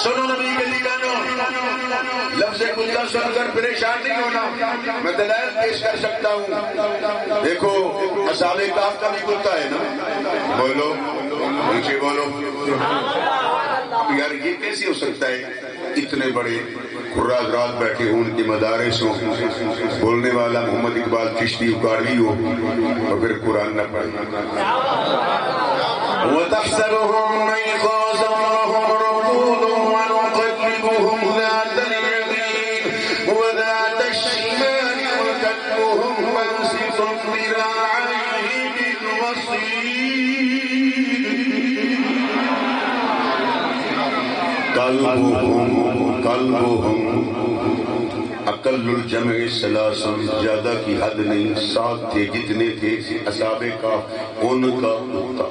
سنو نبی کے دیوانوں، لفظ کتا سن کر پریشان نہیں ہونا، میں دلائل پیش کر سکتا ہوں۔ دیکھو اصحاب کہف کا بھی کتا ہے نا، بولو نیچے بولو یار، یہ کیسے ہو سکتا ہے؟ اتنے بڑے قراء حضرات بیٹھے ہوں، ان کے مدارس ہوں، بولنے والا محمد اقبال چشتی اکاڑی ہو اور پھر قرآن نہ پڑھے۔ وَتَحْسَبُهُمْ أَيْقَاظًا وَهُمْ رُقُودٌ وَنُقَلِّبُهُمْ ذَاتَ الْيَمِينِ وَذَاتَ الشِّمَالِ وَكَلْبُهُمْ بَاسِطٌ ذِرَاعَيْهِ بِالْوَصِيدِ قلبهم اقل الجمع ثلاثن، زیادہ کی حد نہیں، 7 تھے جتنے تھے اصحاب کہف، ان کا کتا۔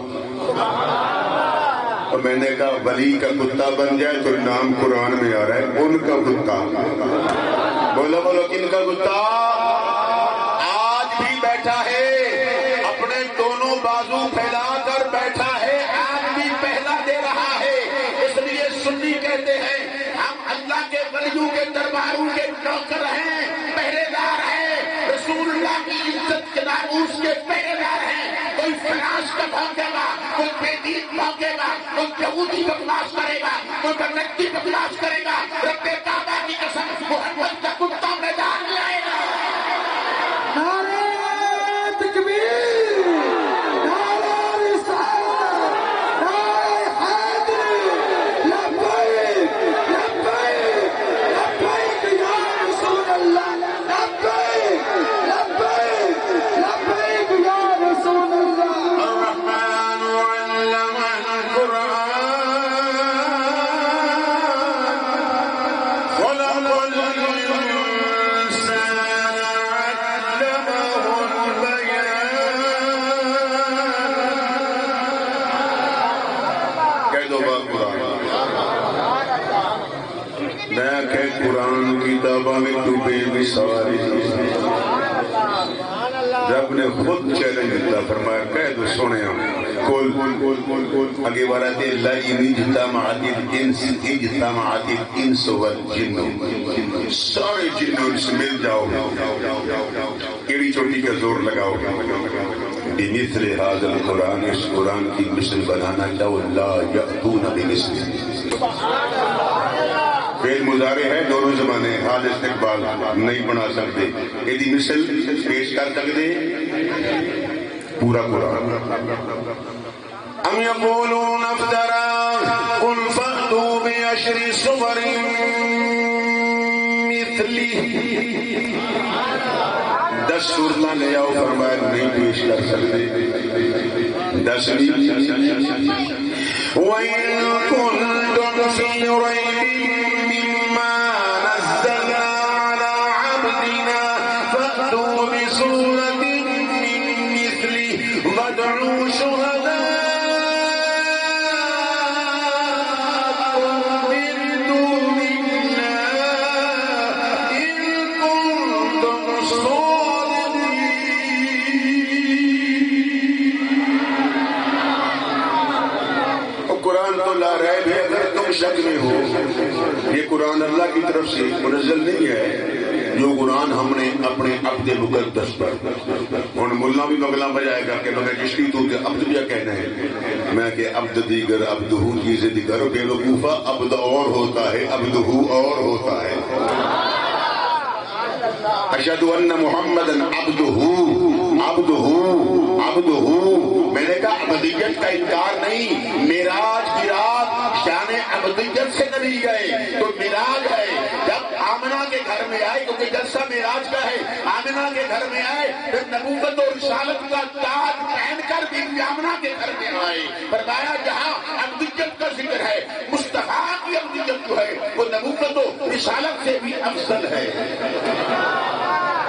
اور میں نے کہا ولی کا کتا بن جائے تو نام قرآن میں آ رہا ہے ان کا کتا۔ بولو بولو کن کا کتا؟ آج بھی بیٹھا ہے، اپنے دونوں بازو پھیلا کر بیٹھا ہے، آج بھی پہلا دے رہا ہے۔ اس لیے سنی کہتے ہیں ہم اللہ کے ولیوں کے درباروں کے نوکر ہیں، پہرے دار ہیں، رسول اللہ کی عزت کے ناموس کے پہرے دار ہیں۔ کوئی فراش کا بھونکے گا، کوئی بے دین بھونکے گا، کوئی یہودی بکواس کرے گا، کوئی بنگتی بکواس کرے گا، رب کعبہ کی قسم محمد کا کتا میدان میں آئے گا۔ نعرہ تکبیر، نعرہ رسالت، نعرہ حیدری، لبیک لبیک لبیک یا رسول اللہ، لبیک لبیک لبیک یا رسول اللہ۔ الرحمن علم القرآن خلق الإنسان علمه البيان۔ کہہ دو با قرآن، میں کہ قرآن کی کتابوں میں تو بے مثال ہے۔ رب نے خود چیلنج دیتا، فرمایا کہہ دو سونے ہم کل اگے وارد لئن اجتمعت الانس والجن، سارے جن انس مل جاؤ، کیڑی چوٹی کا زور لگاؤ، بمثل هذا القرآن، اس قرآن کی مثل بنانا، لو لا یأتون بمثل۔ فعل مضارع ہے، دونوں زمانے، حال استقبال، نہیں بنا سکتے، ایدی مثل پیش کر سکتے پورا قرآن۔ ام یقولون افترا قل فأتوا بعشر سور مثلہ، 10 سورتاں لے آؤ، فرمایا نہیں پیش کر سکتے، 10 نہیں۔ وَإِن كُنتُمْ فِي رَيْبٍ مِّمَّا نَزَّلْنَا عَلَىٰ عَبْدِنَا فَأْتُوا بِسُورَةٍ مِّن مِّثْلِهِ وَادْعُوا شُهَدَاءَكُم مِّن دُونِ اللَّهِ إِن كُنتُمْ صَادِقِينَ۔ قرآن تو لا ریب ہے، اگر تم شک میں ہو، یہ قرآن اللہ کی طرف سے منزل نہیں ہے، جو قرآن ہم نے اپنے عبد مقدس پر، اور ملا بھی بگلا بجائے گا کہ مگر چشتی تو کہ عبد بھی کہنا ہے، میں کہ عبد دیگر عبدہ چیز دیگر، بے وقوفہ عبد اور ہوتا ہے، عبدہ اور ہوتا ہے۔ اشہد ان محمدًا عبدہ عبدہ عبدہ، میں نے کہا عبدیت کا انکار نہیں، معراج کی رات شان عبدیت سے نبی گئے تو معراج ہے، جب آمنہ کے گھر میں آئے، کیونکہ جلسہ معراج کا ہے، آمنہ کے گھر میں آئے، پھر نبوت اور رسالت کا تاج پہن کر بھی آمنہ کے گھر میں آئے، فرمایا جہاں عبدیت کا ذکر ہے، مصطفیٰ کی عبدیت جو ہے وہ نبوت و رسالت سے بھی افضل ہے۔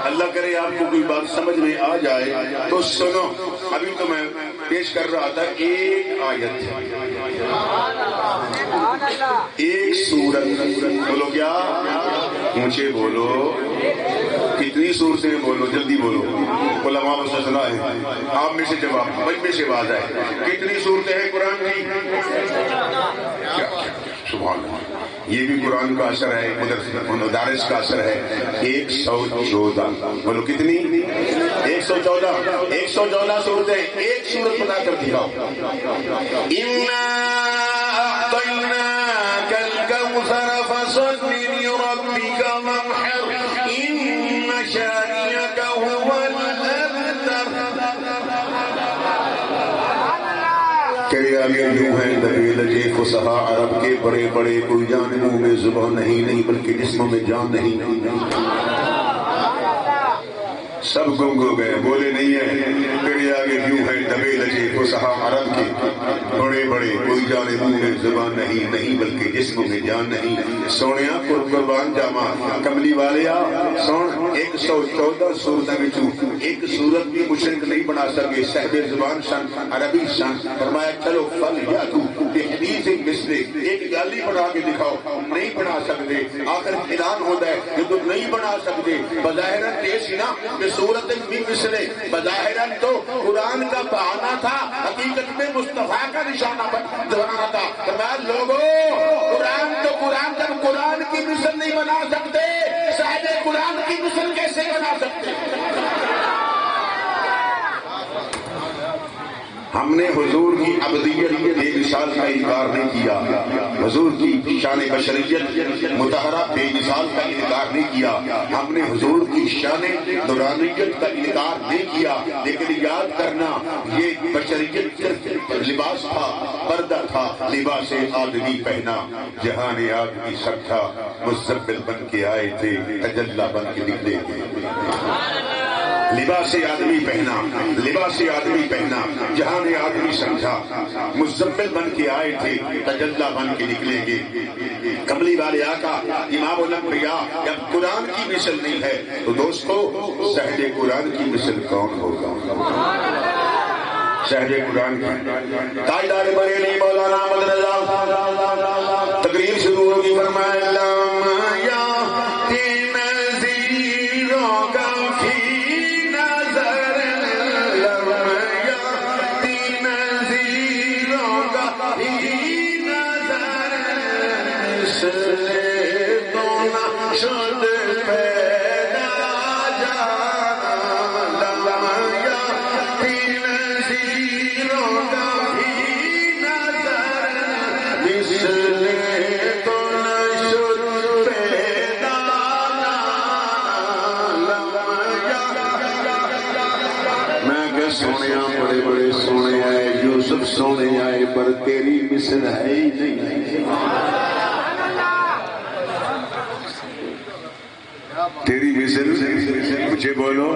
اللہ کرے آپ کو کوئی بات سمجھ میں آ جائے تو سنو، ابھی تو میں پیش کر رہا تھا ایک آیت، ایک سورت، بولو کیا؟ مجھے بولو کتنی صورتیں، بولو جلدی بولو، علماء مسئلہ ہے، آپ میں سے جواب مجھ میں سے باز آئے، کتنی صورتیں ہیں قرآن کی؟ سبحان اللہ، یہ بھی قرآن کا اثر ہے، مدارس کا اثر ہے۔ 114 بولو کتنی؟ 114 صورتیں، ایک صورت بنا کر دکھاؤ۔ اِنَّا أَعْطَيْنَاكَ الْكَوْثَرَ فَصَلِّ لِرَبِّكَ وَانْحَرْ إِنَّ شَانِئَكَ هُوَ الْأَبْتَرُ۔ تیرے آگے یوں ہیں دبے لجے فصحا عرب کے بڑے بڑے، کوئی جان منہ میں زبان نہیں بلکہ جسموں میں جان نہیں، سب گم ہو گئے، بولے نہیں ہیں۔ تیرے آگے یوں ہیں دبے لجے فصحا عرب کے بڑے بڑے، کوئی جان منہ میں زبان نہیں بلکہ جسموں میں جان نہیں۔ سونیا قربان جاوا کملی والے آ سن 114 صورتوں وچوں ایک صورت بھی مشرک نہیں بنا سکے، صاحب زبان سن، عربی سن۔ فرمایا چلو فل یا تو حدیث مثلے، ایک گالی بنا کے دکھاؤ، نہیں بنا سکتے۔ آخر اعلان ہوتا ہے کہ تم نہیں بنا سکتے، بظاہر یہ سی نا کہ صورت بھی مثلے، بظاہر تو قرآن کا بہانہ تھا، حقیقت میں مصطفیٰ کا نشانہ بنانا تھا۔ فرمایا لوگوں قرآن تو قرآن، جب قرآن کی مثل نہیں بنا سکتے، صاحب قرآن کی مثل کیسے بنا سکتے؟ ہم نے حضور کی عبدیت بے مثال کا انکار نہیں کیا، حضور کی شان بشریت مطہرہ بے مثال کا انکار نہیں کیا، ہم نے حضور کی شان نورانیت کا انکار نہیں کیا، لیکن یاد کرنا یہ بشریت لباس تھا، پردہ تھا، لباس آدمی پہنا، جہان آدمی سب تھا، مزمل بن کے آئے تھے، تجلی بن کے نکلے تھے۔ لباس آدمی پہنا، لباس آدمی پہنا، جہان آدمی سمجھا، مزمل بن کے آئے تھے، تجلی بن کے نکلیں گے۔ کملی والے آقا امام الانبیاء جب قرآن کی مثل نہیں ہے تو دوستو صاحب قرآن کی مثل کون ہوگا؟ صاحب قرآن کی تاجدار بریلی مولانا احمد رضا تقریر شروع ہوگی، فرمایا لمیا تین زیروں کا فی نظر، لمیا تین زیروں کا فی نظر، مثل تو نہ شد پیدا جانا، لمیا تین زیروں کا فی نظر، مثل تو نہ شد پیدا جانا، میں کہ سونے بڑے بڑے سونے آئے، یوسف سونے آئے، پر تیری مثل ہے ہی نہیں۔ تیری مثل مجھے بولو،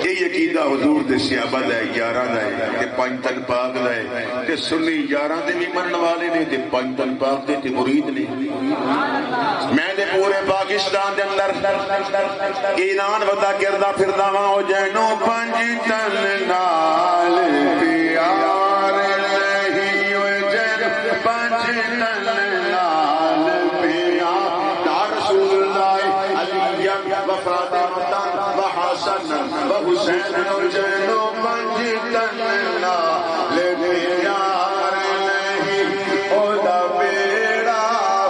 یہ عقیدہ حضور دے صحابہ دا ہے، یاراں دا ہے، تے پنج تن پاک دا ہے، تے سنی یاراں دے بھی منن والے نے، تے پنج تن پاک دے تے مرید نے۔ میں دے پورے پاکستان دے اندر اعلان ودا کردا پھردا وا، او جینو پنج تن نال پیار نہیں، او جین پنج تن نال پیار، یا رسول اللہ علی و فاطمہ و حسن و حسین، او جینو پنج تن نال پیار نہیں، او دا بیڑا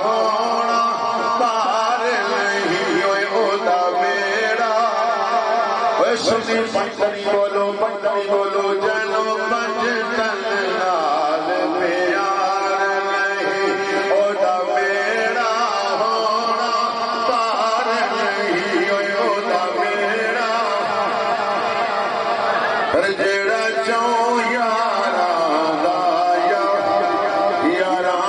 ہونا پار نہیں، او دا بیڑا۔ سنی پنجتنی بولو، پنجتنی بولو، جینو پنج تن نال پیار نہیں، او دا بیڑا ہونا پار نہیں، او دا بیڑا۔ پر جیڑا چوں یاراں دا یاراں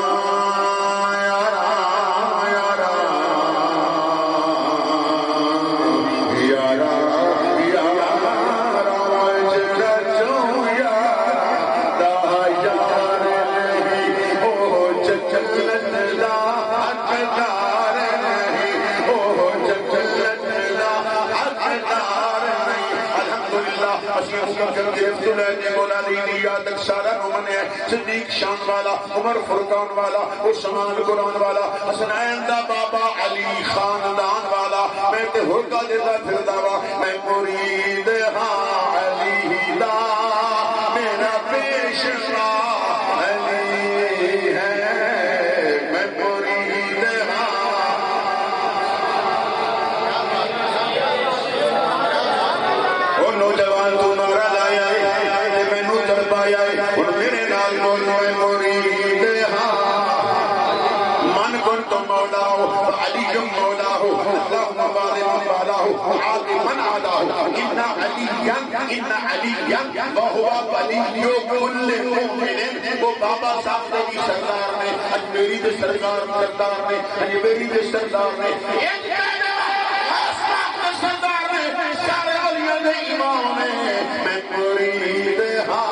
صدیق شان والا، عمر فرقان والا، عثمان قرآن والا، حسنین دا بابا علی خاندان والا، میں تے ہوکا دیتا پھردا وا، میں مرید ہاں علی دا، میرا پیشوا علی ہے، میں مرید فرمایا ہے اور میرے نال بولو اے مرید من كنت مولاه فعلي مولاه اللهم بارك مولاه عاد من عاداه ان عليا وهو ولي كل مؤمن وہ بابا صاحب کی سردار نے اجمیری دے سردار نے اجمیری دے سردار نے سردار نے سارے اولیاء دے امام نے میں مرید ہاں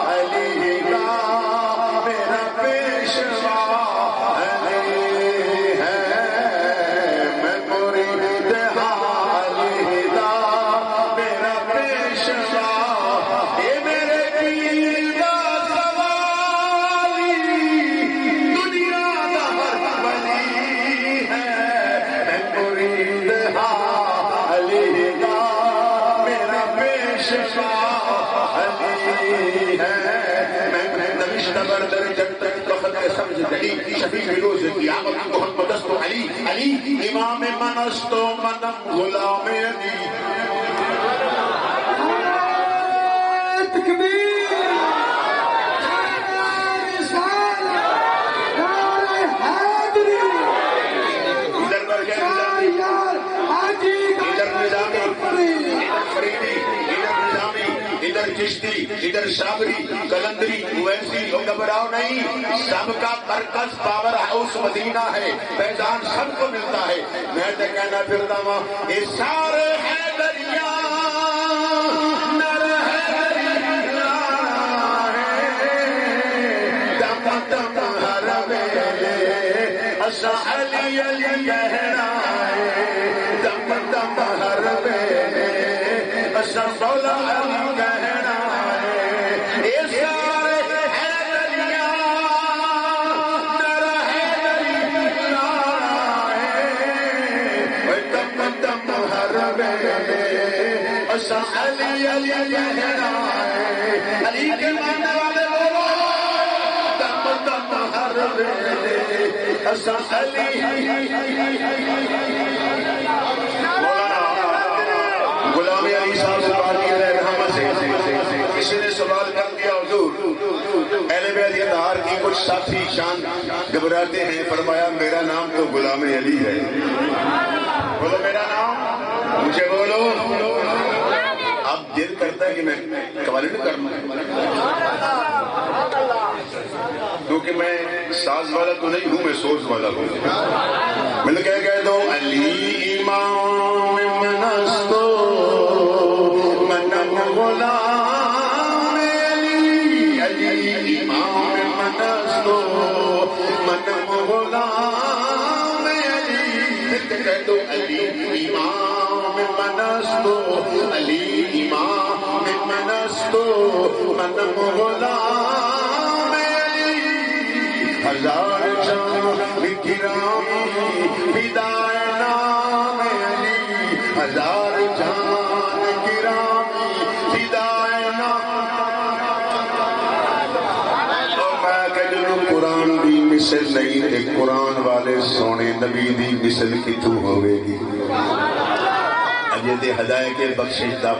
علی کا میرا پیشوا علی امام من است و منم غلام علی تکبیر رسالہ نعرہ حیدری ادھر پر کیا ادھر نظامی فریدی ادھر نظامی ادھر چشتی ادھر شابری کلندری اویسی گھبراؤ نہیں سب کا مرکز پاور ہاؤس مدینہ ہے فیضان سب کو ملتا ہے میں تو کہنا پھرتا ہوں یہ سارے حیدریاں نر حیدریاں دم دم ہر ویلے اسا علی علی کہنا ہے دم دم ہر ویلے اسا مولا علی کہنا ہے یہ سارے حیدریاں نر حیدریاں دم دم ہر ویلے اسا علی علی کہنا ہے علی کے ماننے والے بولو دم دم ہر ویلے اسا علی غلام علی صاحب سے بات کی رحمت سے کسی نے سوال کر دیا حضور اہل بیت اطہار کی کچھ ساتھی شان گھبراتے ہیں فرمایا میرا نام تو غلام علی ہے بولو میرا نام مجھے بولو اب دل کرتا ہے کہ میں قوالین کرنا کیونکہ میں ساز والا تو نہیں ہوں میں سوز والا ہوں میں نے کہہ دو علی امام منستو منم غلام علی علی امام منستو منم غلام علی کہہ دو علی امام منستو علی امام منستو منم غلام علی ہزار جان گرامی فدائے نام علی ہزار جان گرامی فدائے نام اور میں کہوں قرآن دی مثل نہیں تے قرآن والے سونے نبی دی مثل کتوں ہوئے گی اجے دے ہدایت کے بخشش دا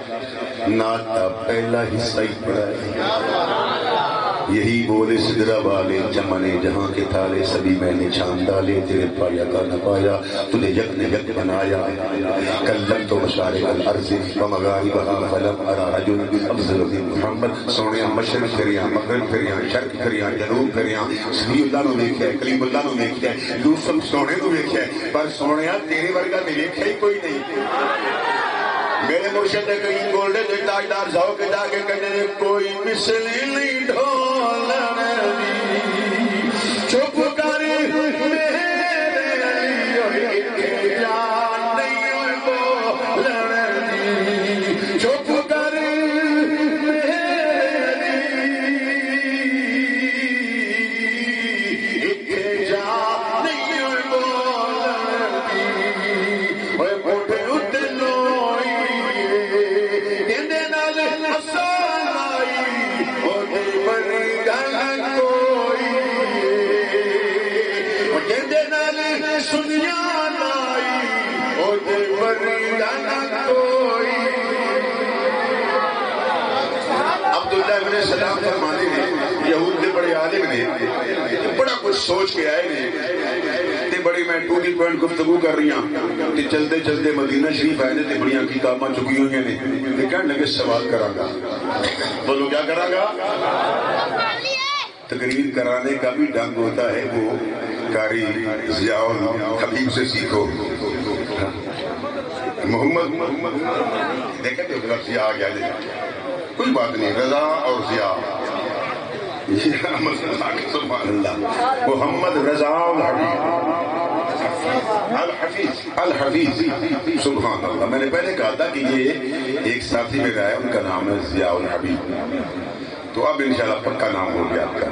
نات دا پہلا حصہ ہی پڑا ہے یہی بولے سدرا والے چمنے جہاں کے تھالے سبھی میں نے چھان ڈالے تیرے پایا کا نہ پایا تُنے یک نے یک بنایا کلم تو مشارق الارض ومغاربہا فلم ارا رجل افضل من محمد سونے مشرق پھریاں مغرب پھریاں شرق پھریاں جنوب پھریاں سبھی اللہ نو دیکھا ہے کلیم اللہ نو دیکھا ہے یوسف سونے نو دیکھا ہے پر سونے تیرے ورگا میں دیکھا ہی کوئی نہیں میرے مرشد کریم گولڈے دے تاجدار ذوق کے جا کے کہنے کوئی مثل نہیں ڈھول نبی چپ کر میرے علی کے جان نہیں بول نبی چپ کر میرے علی کے جان نہیں بول نبی اوے بوٹے اتے سوچ کے آئے نے تے بڑی میں ٹو دی پوائنٹ گفتگو کر رہی ہوں تے چلتے چلتے مدینہ شریف آئے نے تے بڑیاں کتاباں چکی ہوئی نے تے کہنے لگے سوال کراں گا بولو کیا کراں گا تقریر کرانے کا بھی ڈنگ ہوتا ہے وہ قاری ضیاء الحبیب سے سیکھو محمد دیکھیں تو ضیاء آ گیا کوئی بات نہیں رضا اور ضیاء سبحان اللہ محمد رضا الحفیظ سبحان اللہ میں نے پہلے کہا تھا کہ یہ ایک ساتھی میرا ہے ان کا نام ہے ضیاء الحبیب تو اب انشاءاللہ پکا نام ہو گیا آپ کا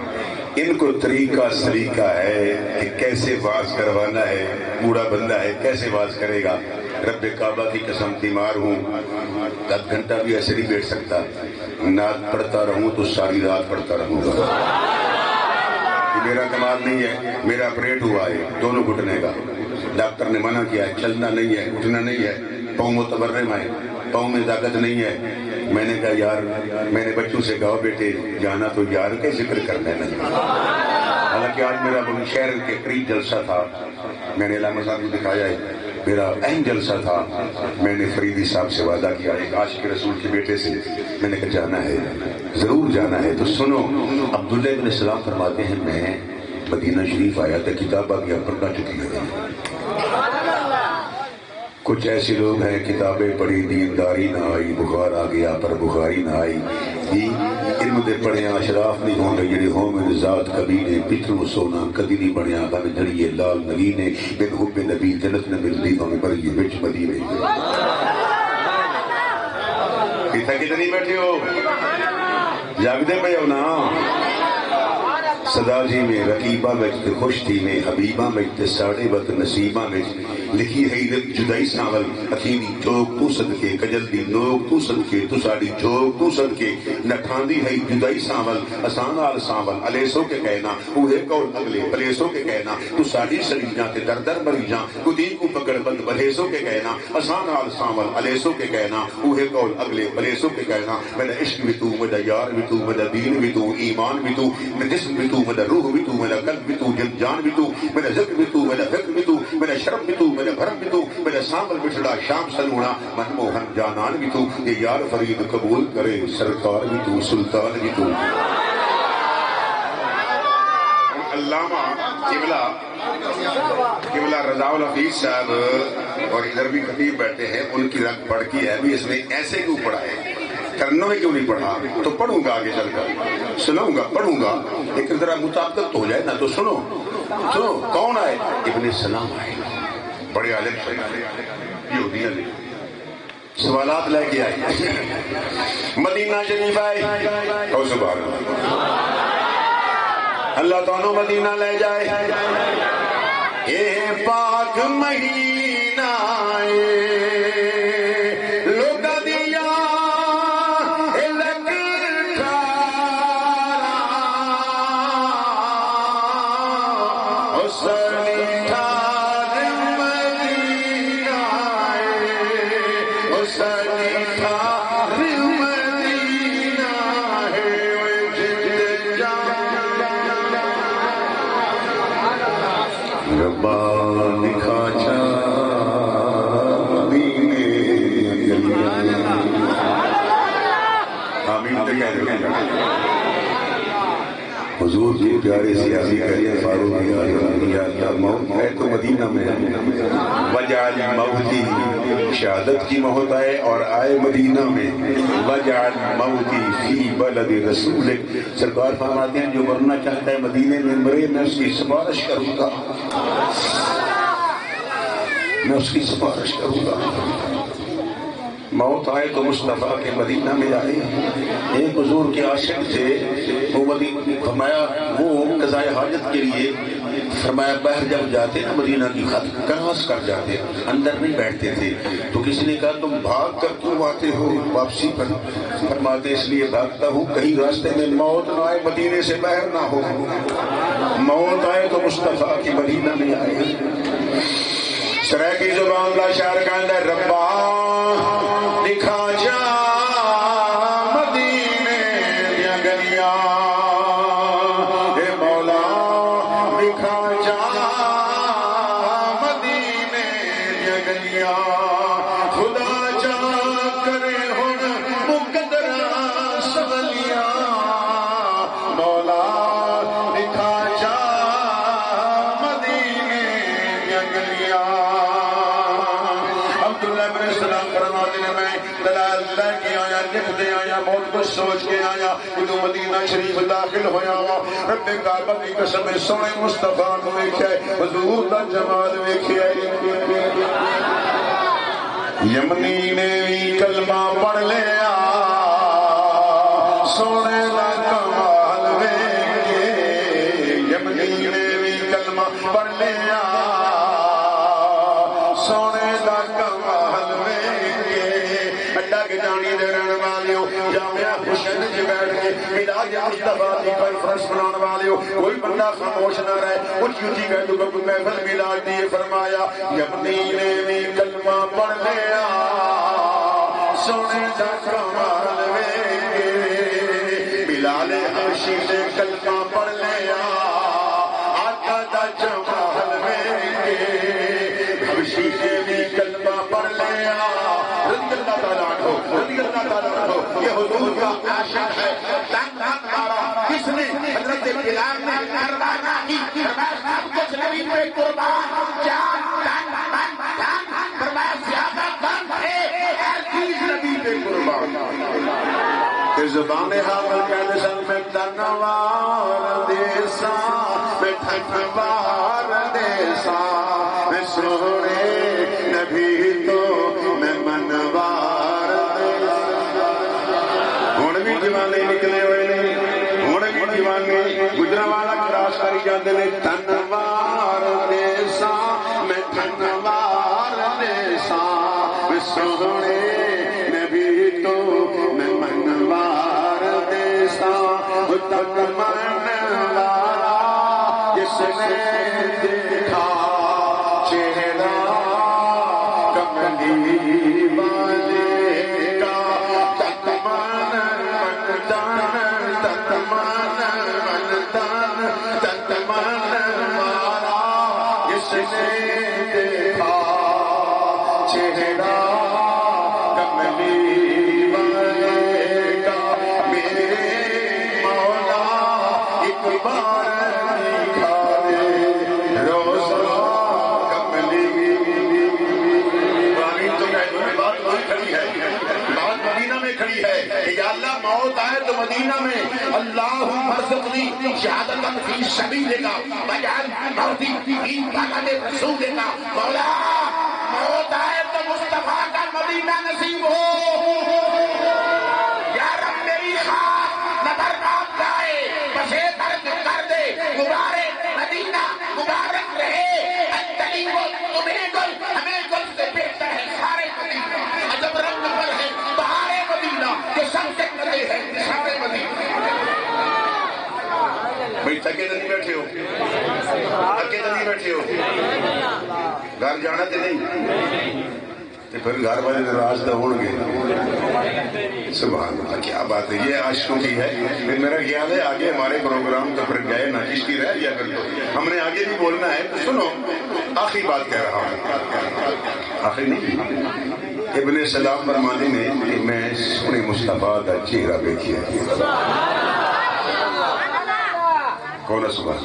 ان کو طریقہ سلیقہ ہے کہ کیسے واز کروانا ہے بوڑھا بندہ ہے کیسے واز کرے گا رب کعبہ کی قسم بیمار ہوں 10 گھنٹہ بھی ایسے نہیں بیٹھ سکتا نعت پڑھتا رہوں تو ساری رات پڑھتا رہوں گا یہ میرا کمال نہیں ہے میرا آپریٹ ہوا ہے دونوں گھٹنے کا ڈاکٹر نے منع کیا ہے چلنا نہیں ہے اٹھنا نہیں ہے پاؤں متورم ہے پاؤں میں طاقت نہیں ہے میں نے کہا یار میں نے بچوں سے کہا بیٹے جانا تو یار کے ذکر کرنے نہیں حالانکہ آج میرا شہر کے قریب جلسہ تھا میں نے علامہ صاحب کو دکھایا ہے میرا اہم جلسہ تھا میں نے فریدی صاحب سے وعدہ کیا ایک عاشق رسول کے بیٹے سے میں نے کہا جانا ہے ضرور جانا ہے تو سنو عبداللہ بن سلام فرماتے ہیں میں مدینہ شریف آیا تھا کتابہ کیا پڑھنا چکی ہے کچھ ایسے لوگ ہیں کتابیں پڑھی دینداری نہ آئی بخار آ گیا پر بخاری نہ آئی علم دے پڑھیا اشراف نہیں ہوں گے جڑے ہوں میں ذات کبھی نے پترو سونا کدی نہیں بنیا بن جڑیے لال نگی نے بن حب نبی جنت نے ملتی ہمیں بری بچ مدینے کتنا کتنی بیٹھے ہو جاگتے پہ ہو نا صدا جی میں رقیبہ میں خوش تھی میں حبیبہ میں ساڑے وقت نصیبہ میں لکھی ہے جدائی ساول حکیمی جوگ تو صدقے کجل دی نوگ تو صدقے تو ساڑی جوگ تو صدقے نٹھاندی ہے جدائی ساول اسان آل ساول علیسو کے کہنا اوہے کول اگلے پلیسو کے کہنا تو ساڑی سڑی جاں تے در در مری جاں کدی کو پکڑ بند بلیسو کے کہنا اسان آل ساول علیسو کے کہنا اوہے کول اگلے پلیسو کے کہنا میرا عشق بھی تو میرا یار بھی تو میرا دین بھی تو ایمان بھی تو میرا جسم بھی تو میرا روح بھی تو میرا قلب بھی تو جان بھی تو میرا ذکر بھی تو میرا فکر بھی تو میرا شرم بھی تو میرا بھرم بھی تو میرا سامل بچڑا شام سلونا منموہن جانان بھی تو یہ یار فرید قبول کرے سرکار بھی تو سلطان بھی تو علامہ قبلہ رضا الحفیظ صاحب اور ادھر بھی خطیب بیٹھے ہیں ان کی رنگ پڑھ کی ہے بھی اس نے ایسے کیوں پڑھا ہے کرنے میں کیوں نہیں پڑھا تو پڑھوں گا آگے چل کر سنوں گا پڑھوں گا لیکن ذرا مطابقت ہو جائے نا تو سنو کون آئے ابن سلام آئے بڑے عالم یہودیاں نے سوالات لے کے آئے مدینہ شریف آئے اور سبحان اللہ تعالیٰ مدینہ لے جائے اے پاک مہینہ حضور جی پیارے سیاسی کہتے فاروق یا اللہ موت ہے تو مدینہ میں وجعل موتی شہادت کی موت آئے اور آئے مدینہ میں وجعل موتی فی بلد رسولک سرکار فرماتے ہیں جو مرنا چاہتا ہے مدینے میں مرے میں اس کی سفارش کروں گا موت آئے تو مصطفیٰ کے مدینہ میں آئے ایک حضور کے عاشق تھے وہ فرمایا وہ قضاء حاجت کے لیے فرمایا باہر جب جاتے نا مدینہ کی خاطر کراس کر جاتے اندر نہیں بیٹھتے تھے تو کسی نے کہا تم بھاگ کر کیوں آتے ہو واپسی پر فرماتے اس لیے بھاگتا ہوں کہیں راستے میں موت نہ آئے مدینے سے باہر نہ ہو موت آئے تو مصطفیٰ کے مدینہ میں آئے شرح کی زبان لا شعر کا اندر ربا دکھا جا مدینے دیا گلیاں اے مولا دکھا نے میں دلال لے کے آیا لکھتے آیا بہت کچھ سوچ کے آیا جدو مدینہ شریف داخل ہویا وا رب کعبہ کی قسم سونے مصطفیٰ کو ویکھیا حضور دا جمال ویکھیا یمنی نے بھی کلمہ پڑھ لیا سونے دا کمال ویکھے یمنی نے بھی کلمہ پڑھ لیا سونے دا کمال ویکھے اڈا کے جانی دے رہن والیو جامعہ حسین جی بیٹھ کے ملاج مصطفیٰ دی کانفرنس بنان والیو کوئی بندہ خاموش نہ رہے اونچی اونچی کہہ دو کہ محفل ملاج دی فرمایا یمنی نے بھی کلمہ پڑھ لیا سونے دا کمال ویکھے بلال حبشی نے کلمہ پڑھ لیا آقا دا جمال ویکھے حبشی نے بھی کلمہ پڑھ لیا رضی اللہ تعالیٰ عنہ رضی اللہ تعالیٰ عنہ یہ حضور کا عاشق ہے تن تن مارا کس نے حضرت بلال نے کروانا کی فرمایا سب کچھ نبی پہ قربان جان تن من جان فرمایا زیادہ تن ہے ہر چیز نبی پہ قربان کہ زبان حاضر کہنے سن میں تنوار دیسا میں تھنوار دیسا میں سونے نبی تو میں منوار دیسا ہون بھی جوانے نکلے ہوئے نہیں ہون بھی جوانے گجرہ والا کراس کری جاتے نے تنوار دیسا میں تھنوار دیسا میں سونے نبی تو میں منوار دیسا تک منوارا جس نے دیکھا چہرہ کملی والے کا تک من تن تک من تن تک منوارا جس نے دیکھا چہرہ کملی والے کا میرے مولا ایک بار دکھا دے روزہ کملی بات کھڑی ہے بات مدینہ میں کھڑی ہے کہ یا اللہ موت آئے تو مدینہ میں اللہم ارزقنی شہادتاً فی سبیلک واجعل موتی فی بلد رسولک مولا موت آئے تو مصطفیٰ کا مدینہ نصیب ہو یا رب میری خواہش نظر آپ جائے بسے درد کر دے غبارے مدینہ مبارک رہے انتلی کو تمہیں گل ہمیں گل سے بہتر ہے سارے مدینہ عجب رنگ پر ہے بہارے مدینہ کہ سب سے نظر ہے سارے مدینہ بھئی تھکے تو نہیں بیٹھے ہو تھکے تو نہیں بیٹھے ہو گھر جانا تو نہیں تو پھر گھر والے ناراض تو ہوں گے سبحان اللہ کیا بات ہے یہ عاشقوں کی ہے پھر میرا خیال ہے آگے ہمارے پروگرام تو پھر گئے نہ کشتی رہ گیا پھر تو ہم نے آگے بھی بولنا ہے تو سنو آخری بات کہہ رہا ہوں آخری نہیں ابن سلام فرمانے میں کہ میں سونے مصطفیٰ کا چہرہ دیکھیا کون سبحان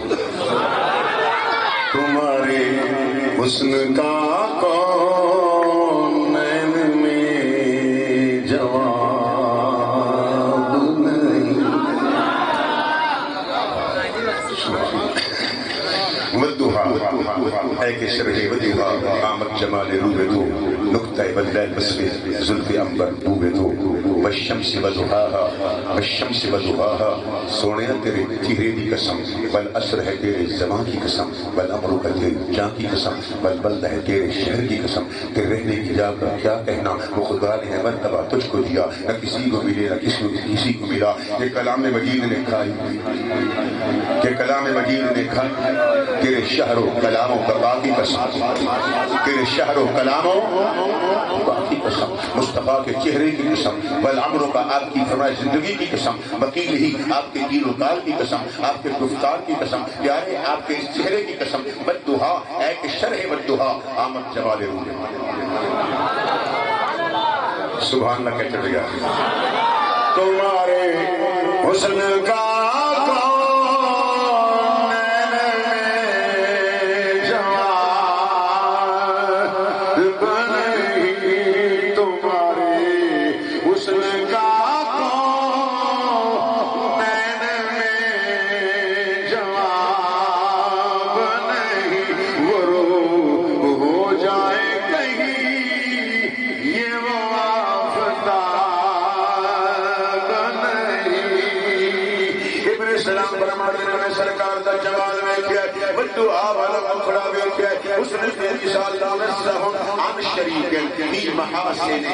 تمہارے حسن کا کون نین میں جواب نہیں ودوہا اے کہ شرح ودوہا آمد جمال روبے دو نکتہ بدلیل بسبے ظلف امبر بوبے دو والشمس ودوہاہا والشمس ودوہاہا سونے تیرے چہرے کی قسم والعصر ہے تیرے زمان کی قسم والامر ہے تیرے جان کی قسم والبلد ہے تیرے شہر کی قسم تیرے رہنے کی جا کا کیا کہنا وہ خدا نے مرتبہ تجھ کو دیا نہ کسی کو ملے نہ کسی کو ملا یہ کلام مجید نے کھائی کہ کلام مجید نے کھائی تیرے شہر و کلاموں کا باقی قسم تیرے شہر و کلاموں باقی قسم مصطفیٰ کے چہرے کی قسم والعمر کا آپ کی فرمائے زندگی کی قسم وکیل ہی آپ کے دین و کال کی قسم آپ کے گفتار کی قسم پیارے آپ کے اس چہرے کی قسم بددہا اے کہ شرح بددہا آمد جمال روح سبحان اللہ کہتے گیا تمہارے حسن کا تمہارے برہمن نے سرکار دا جمال ویکھیا وڈو والا مکھڑا ویکھیا اس نے میری سال دامن سہم عن شریک فی محاسنہ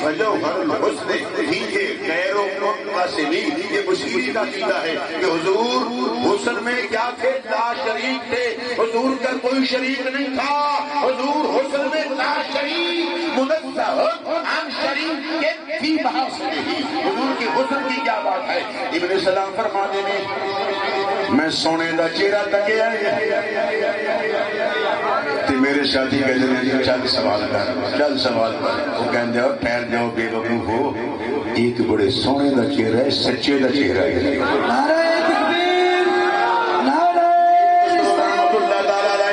فجوہر الحسن فی غیر منقسمی. یہ بشیری کا عقیدہ ہے کہ حضور حسن میں کیا تھے؟ لا شریک تھے. حضور کا کوئی شریک نہیں تھا. حضور حسن میں لا شریک منزہ عن شریک کے فی محاسنہ. حضور کی حسن کی کیا بات ہے؟ ابن سلام فرماتے ہیں میں سونے دا چہرہ تکیا تے میرے ساتھی کہتے ہیں چل سوال کر چل سوال کر. وہ کہتے ہیں ٹھہر جاؤ بے وقوف ہو، ایک بڑے سونے دا چہرہ ہے، سچے دا چہرہ ہے. نعرہ تکبیر، نعرہ رسالت. اللہ تعالی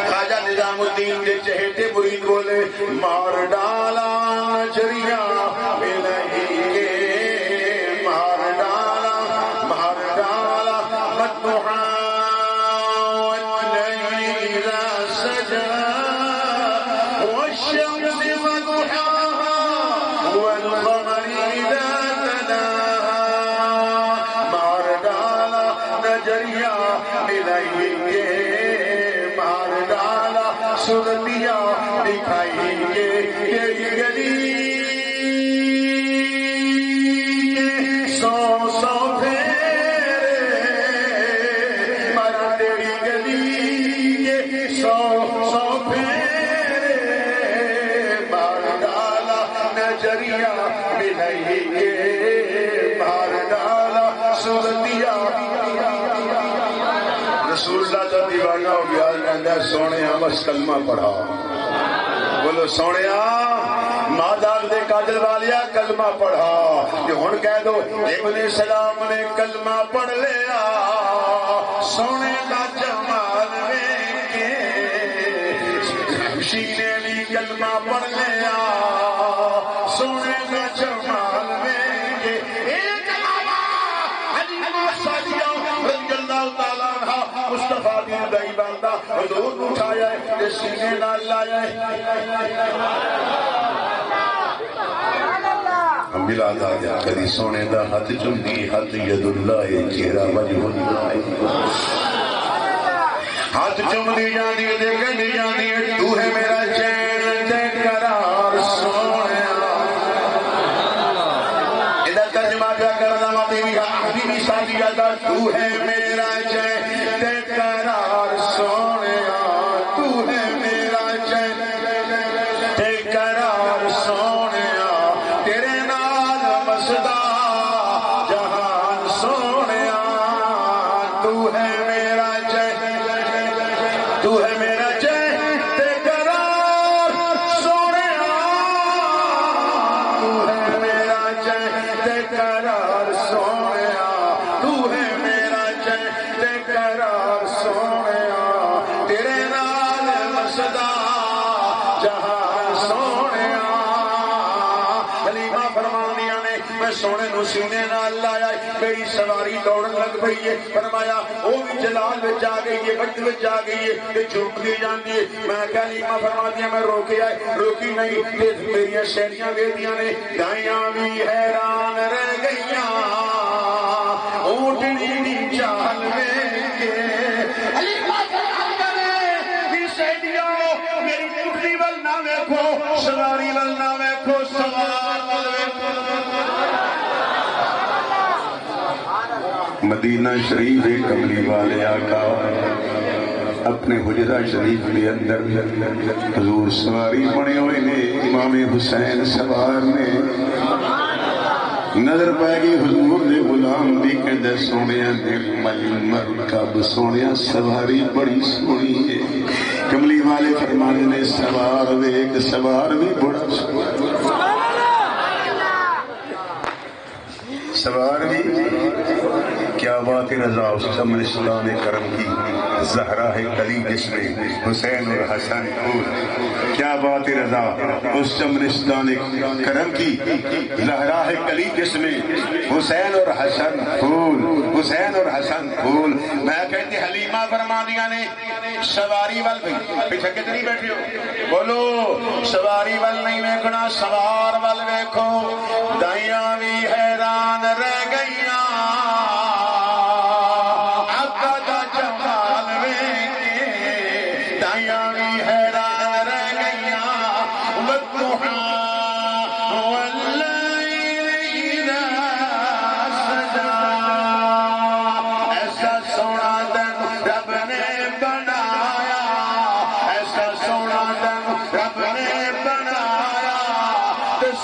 خواجہ نظام الدین کے چہتے مرید بولے مار ڈالا نظریہ الہی کے، مار ڈالا مدحا واللیل اذا سجا والشمس وضحاها والقمر اذا تلاها. مار ڈالا نظریہ الہی کے، مار ڈالا صورتیاں دکھائی کے گلی سو پھیرے مر تیری گلی کے سو پھیرے. مار ڈالا نظریہ الہی کے، مار ڈالا صورتیاں. رسول اللہ کا دیوانہ ہو گیا، کہتا ہے سونے بس کلمہ پڑھا. بولو سونے مادال دے قاتل والیا کلمہ پڑھا. کہ ہن کہہ دو ابن سلام نے کلمہ پڑھ لیا، سونے کا جمال ویکھے. خوشی نے بھی کلمہ پڑھ لیا، سونے کا جمال ویکھے. ایک حلیمہ سعدیہ رضی اللہ تعالیٰ عنہ مصطفیٰ دین دائی بندہ حضور اٹھایا ہے، سینے نال لایا ہے. ملاد آ گیا کدی سونے دا ہاتھ چمدی ہاتھ ید اللہ چہرہ وجہ اللہ. ہاتھ چمدی جاندی دے گندی جاندی تو ہے میرا چین تے قرار سونیا. ادھر ترجمہ کیا کرنا ماتی بھی ساتھیا دا تو ہے میرا چین تے قرار سونیا. تو ہے میرا چین تے قرار سونیا. تیرے نال مسدا جہان سونیا. تو ہے میرا چین، تو ہے میرا چین تے قرار سونیا. تو ہے میرا چین تے قرار سونیا. تو ہے میرا چین تے قرار سونیا. تیرے نال مسدا جہان سونیا. حلیمہ فرمانیاں نے میں سونے نو سینے نال لایا، میری سواری دوڑن لگ پئی ہے. فرمایا وہ بھی جلال وچ آ گئی ہے، وقت وچ آ گئی ہے تے جھومدی جاندی ہے. میں کہ حلیمہ فرماندیاں میں روکیا ہے، روکی نہیں. تے میری سہیلیاں ویندیاں نے دائیاں بھی حیران رہ گئیاں اونٹنی دی چال ویکھ کے. حلیمہ فرماندیاں نے بھی سہیلیاں میری اونٹنی ول نہ ویکھو، سواری ول نہ ویکھو، سوار ول ویکھو. مدینہ شریف کملی والے آقا اپنے حجرہ شریف کے اندر حضور سواری بنے ہوئے نے. امام حسین سوار نے. نظر پائے گی حضور نے غلام بھی کہندے سونیا نے مرکب سونیا سواری بڑی سونی ہے. کملی والے فرمانے نے سوار ویک سوار بھی بڑا سوار بھی. کیا بات رضا اس چمنستان کرم کی، زہرا ہے کلی جس میں حسین اور حسن پھول. کیا بات رضا اس چمنستان کرم کی، زہرا ہے کلی جس میں حسین اور حسن پھول، حسین اور حسن پھول. میں کہتی حلیمہ فرمانیاں نے سواری وال بھی پیچھے کتنی بیٹھی ہو بولو سواری وال نہیں ویکھنا، سوار وال ویکھو. دائیاں بھی حیران رہ گئیاں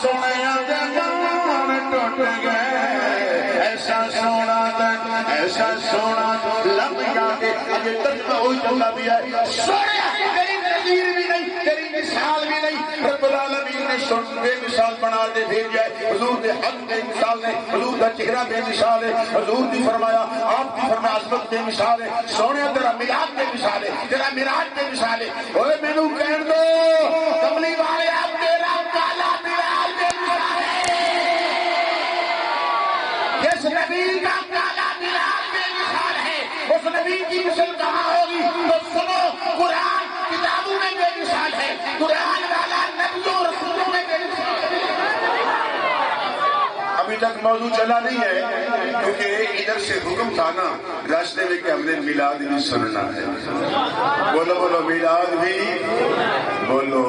سونے دمان ٹوٹ گئے ایسا سونا دن ایسا سونا لمحہ کے اگے ترجمہ ہوئی چلا بھی ہے سونے تیری نظیر بھی نہیں تیری مثال بھی نہیں رب العالمین نے سن بے مثال بنا دے بھیجا ہے حضور دے حق بے مثال ہے حضور دا چہرہ بے مثال ہے حضور دی فرمایا آپ کی فرمایا عظمت بے مثال ہے سونے تیرا میلاد بے مثال ہے تیرا معراج بے مثال ہے اوے مینوں کہن دو کملی والے آپ تیرا کالا میلاد بے مثال ہے جس نبی کا کالا میلاد بے مثال ہے اس نبی کی مثل کہاں ہوگی تو سنو قرآن کتابوں میں بے مثال ہے قرآن والا نبیوں رسولوں میں بے مثال ہے ابھی تک موضوع چلا نہیں ہے کیونکہ ادھر سے حکم تھا نا راستے میں کہ ہم نے میلاد بھی سننا ہے بولو بولو میلاد بھی بولو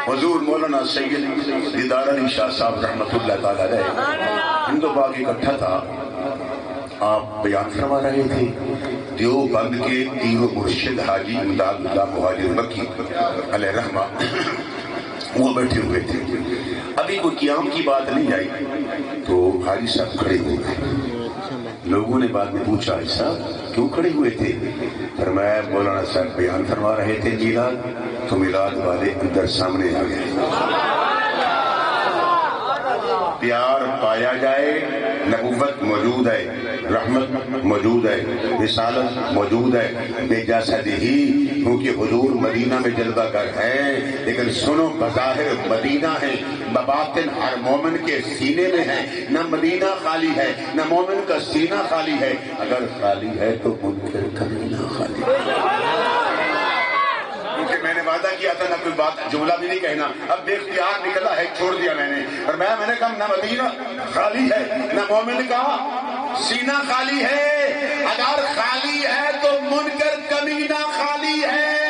حضور مولانا سید دیدار علی شاہ صاحب رحمت اللہ تعالی علیہ ہندو باغ اکٹھا تھا آپ بیان فرما رہے تھے دیوبند کے پیر و مرشد حاجی امداد اللہ مہاجر مکی علیہ رحمہ وہ بیٹھے ہوئے تھے ابھی کوئی قیام کی بات نہیں آئی تو حاجی صاحب کھڑے ہوئے تھے لوگوں نے بعد میں پوچھا حاجی صاحب کیوں کھڑے ہوئے تھے فرمایا مولانا صاحب بیان فرما رہے تھے میلاد تو میلاد والے اندر سامنے آ گئے پیار پایا جائے نبوت موجود ہے رحمت موجود ہے رسالت موجود ہے بے جسد ہی کیونکہ حضور مدینہ میں جلوہ گر ہے لیکن سنو بظاہر مدینہ ہے بباطن ہر مومن کے سینے میں ہے نہ مدینہ خالی ہے نہ مومن کا سینہ خالی ہے اگر خالی ہے تو منکر کمینہ خالی ہے کیونکہ میں نے وعدہ کیا تھا نہ کوئی بات جملہ بھی نہیں کہنا اب بے اختیار نکلا ہے چھوڑ دیا میں نے اور میں نے کہا نہ مدینہ خالی ہے نہ مومن کا سینہ خالی ہے اگر خالی ہے تو منکر کمینہ خالی ہے